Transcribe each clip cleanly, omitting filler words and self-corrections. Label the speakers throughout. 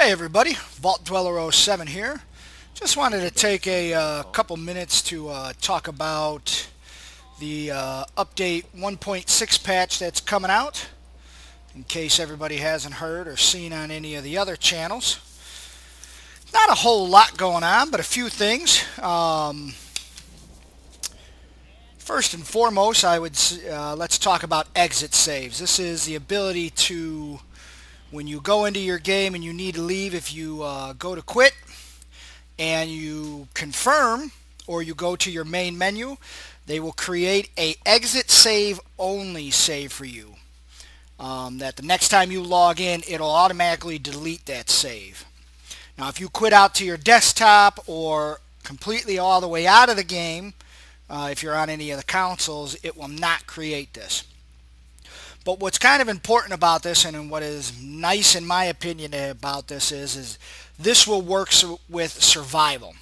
Speaker 1: Hey everybody, Vault Dweller '07 here. Just wanted to take a couple minutes to talk about the update 1.6 patch that's coming out, in case everybody hasn't heard or seen on any of the other channels. Not a whole lot going on, but a few things. First and foremost, let's talk about exit saves. This is the ability to, when you go into your game and you need to leave, if you go to quit and you confirm or you go to your main menu, they will create a exit save only save for you. That the next time you log in, it'll automatically delete that save. Now, if you quit out to your desktop or completely all the way out of the game, if you're on any of the consoles, it will not create this. But what's kind of important about this, and what is nice in my opinion about this, is this will work with survival.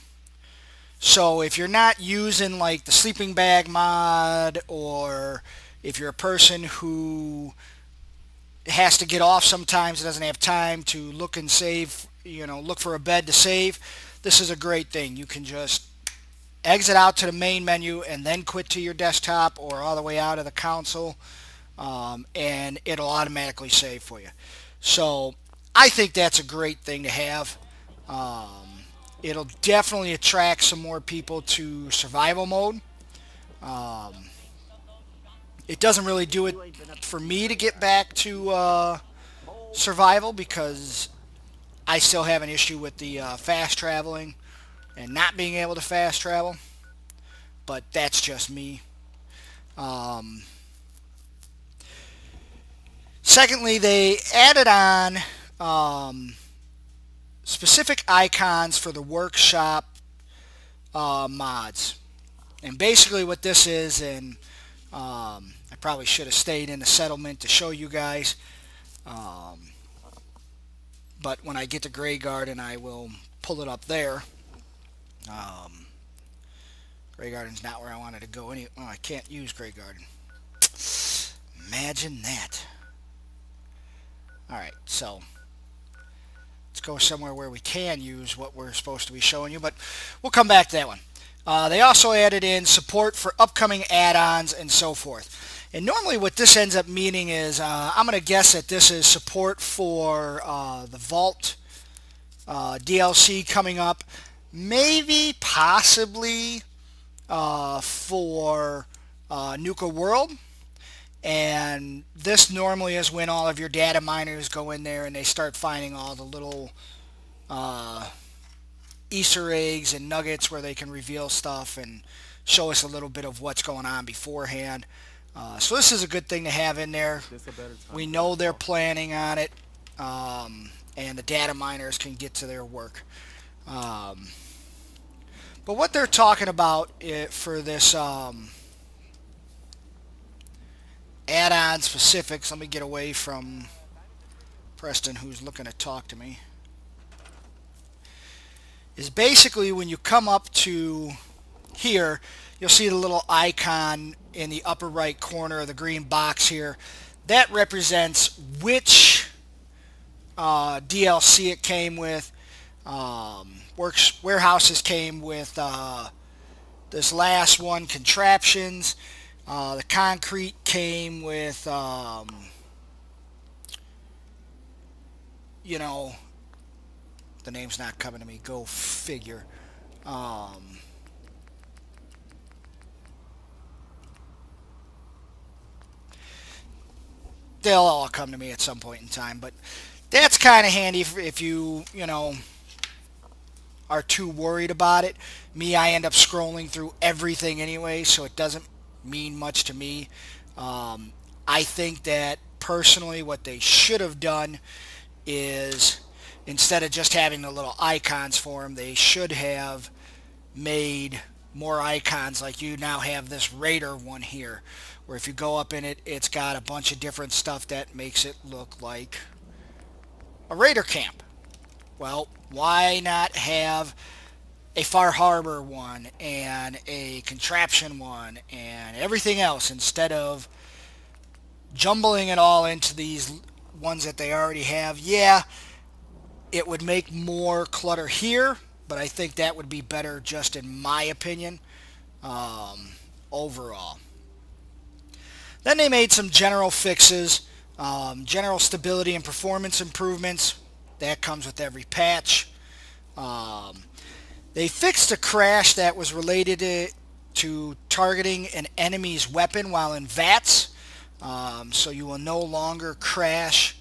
Speaker 1: So if you're not using like the sleeping bag mod, or if you're a person who has to get off sometimes, doesn't have time to look and save, look for a bed to save, this is a great thing. You can just exit out to the main menu and then quit to your desktop or all the way out of the console, and it'll automatically save for you. So I think that's a great thing to have. It'll definitely attract some more people to survival mode. Um, it doesn't really do it for me to get back to survival, because I still have an issue with the fast traveling and not being able to fast travel. But that's just me. Um, Secondly, they added on specific icons for the workshop mods. And basically what this is, and I probably should have stayed in the settlement to show you guys, but when I get to Grey Garden, I will pull it up there. Grey Garden's not where I wanted to go. I can't use Grey Garden. Imagine that. Alright, so let's go somewhere where we can use what we're supposed to be showing you, but we'll come back to that one. They also added in support for upcoming add-ons and so forth. And normally what this ends up meaning is, I'm going to guess that this is support for the Vault DLC coming up. Maybe, possibly, for Nuka World. And this normally is when all of your data miners go in there and they start finding all the little Easter eggs and nuggets where they can reveal stuff and show us a little bit of what's going on beforehand. So this is a good thing to have in there. We know they're planning on it, and the data miners can get to their work. But what they're talking about for this add-on specifics, let me get away from Preston, who's looking to talk to me, is basically when you come up to here, you'll see the little icon in the upper right corner of the green box here. That represents which DLC it came with. Warehouses came with this last one, Contraptions. The Concrete came with, the name's not coming to me. Go figure. They'll all come to me at some point in time, but that's kind of handy if you are too worried about it. Me, I end up scrolling through everything anyway, so it doesn't mean much to me. I think that personally what they should have done is, instead of just having the little icons for them, they should have made more icons. Like you now have this Raider one here, where if you go up in it, it's got a bunch of different stuff that makes it look like a Raider camp. Well, why not have a Far Harbor one and a Contraption one and everything else, instead of jumbling it all into these ones that they already have? Yeah, It would make more clutter here, but I think that would be better just in my opinion overall. Then they made some general fixes, general stability and performance improvements. That comes with every patch. Um, they fixed a crash that was related to targeting an enemy's weapon while in VATS. So you will no longer crash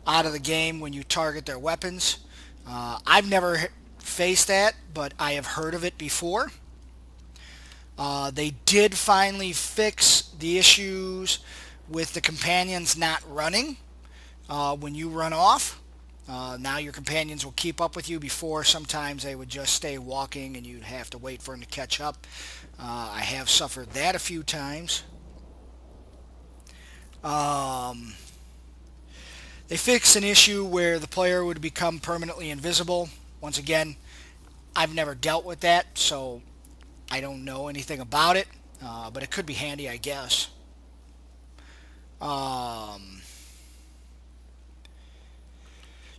Speaker 1: out of the game when you target their weapons. I've never faced that, but I have heard of it before. They did finally fix the issues with the companions not running when you run off. Now your companions will keep up with you. Before, sometimes they would just stay walking and you'd have to wait for them to catch up. I have suffered that a few times. They fixed an issue where the player would become permanently invisible. Once again, I've never dealt with that, so I don't know anything about it, but it could be handy, I guess.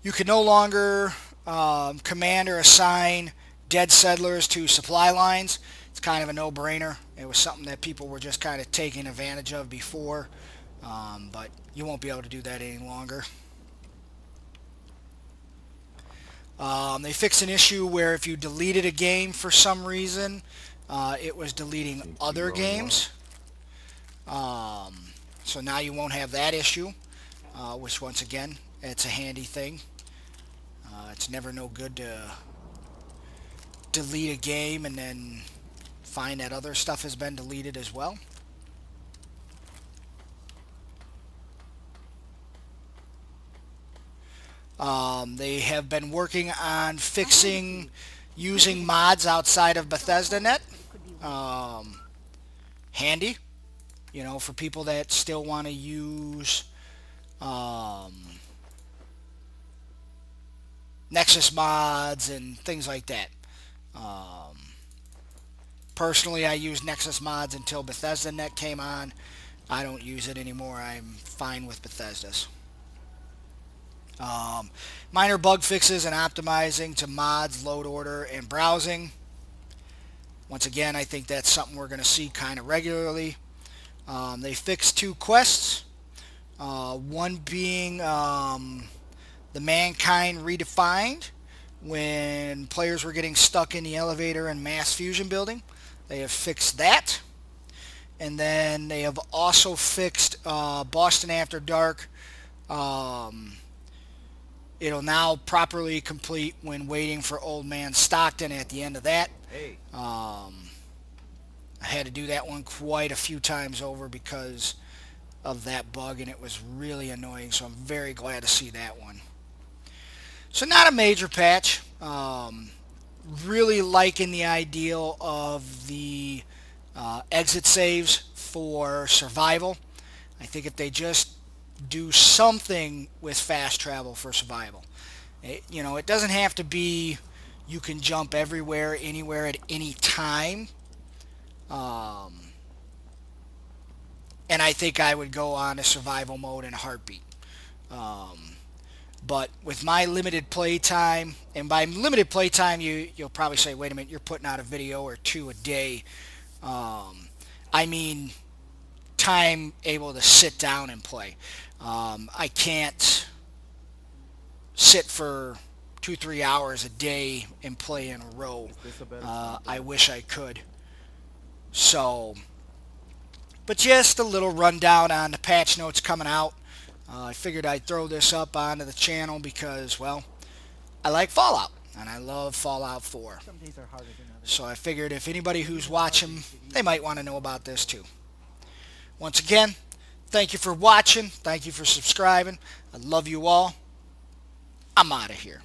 Speaker 1: You can no longer command or assign dead settlers to supply lines. It's kind of a no-brainer. It was something that people were just kind of taking advantage of before, but you won't be able to do that any longer. They fixed an issue where if you deleted a game for some reason, it was deleting other games. So now you won't have that issue, which once again, it's a handy thing. It's never no good to delete a game and then find that other stuff has been deleted as well. They have been working on fixing using mods outside of BethesdaNet. Handy, you know, for people that still want to use Nexus mods and things like that. Personally, I used Nexus mods until BethesdaNet came on. I don't use it anymore. I'm fine with Bethesda's. Minor bug fixes and optimizing to mods, load order, and browsing. Once again, I think that's something we're going to see kind of regularly. They fixed 2 quests. One being the Mankind Redefined, when players were getting stuck in the elevator and mass fusion building. They have fixed that. And then they have also fixed Boston After Dark. It'll now properly complete when waiting for Old Man Stockton at the end of that. I had to do that one quite a few times over because of that bug, and it was really annoying, so I'm very glad to see that one. So not a major patch. Really liking the ideal of the exit saves for survival. I think if they just do something with fast travel for survival. You know, it doesn't have to be you can jump everywhere, anywhere, at any time. And I think I would go on a survival mode in a heartbeat. But with my limited playtime, and by limited playtime, you'll probably say, wait a minute, you're putting out a video or 2 a day. I mean time able to sit down and play. I can't sit for 2-3 hours a day and play in a row. I wish I could. So, but just a little rundown on the patch notes coming out. I figured I'd throw this up onto the channel because, well, I like Fallout, and I love Fallout 4. So I figured if anybody who's watching, they might want to know about this too. Once again, thank you for watching. Thank you for subscribing. I love you all. I'm out of here.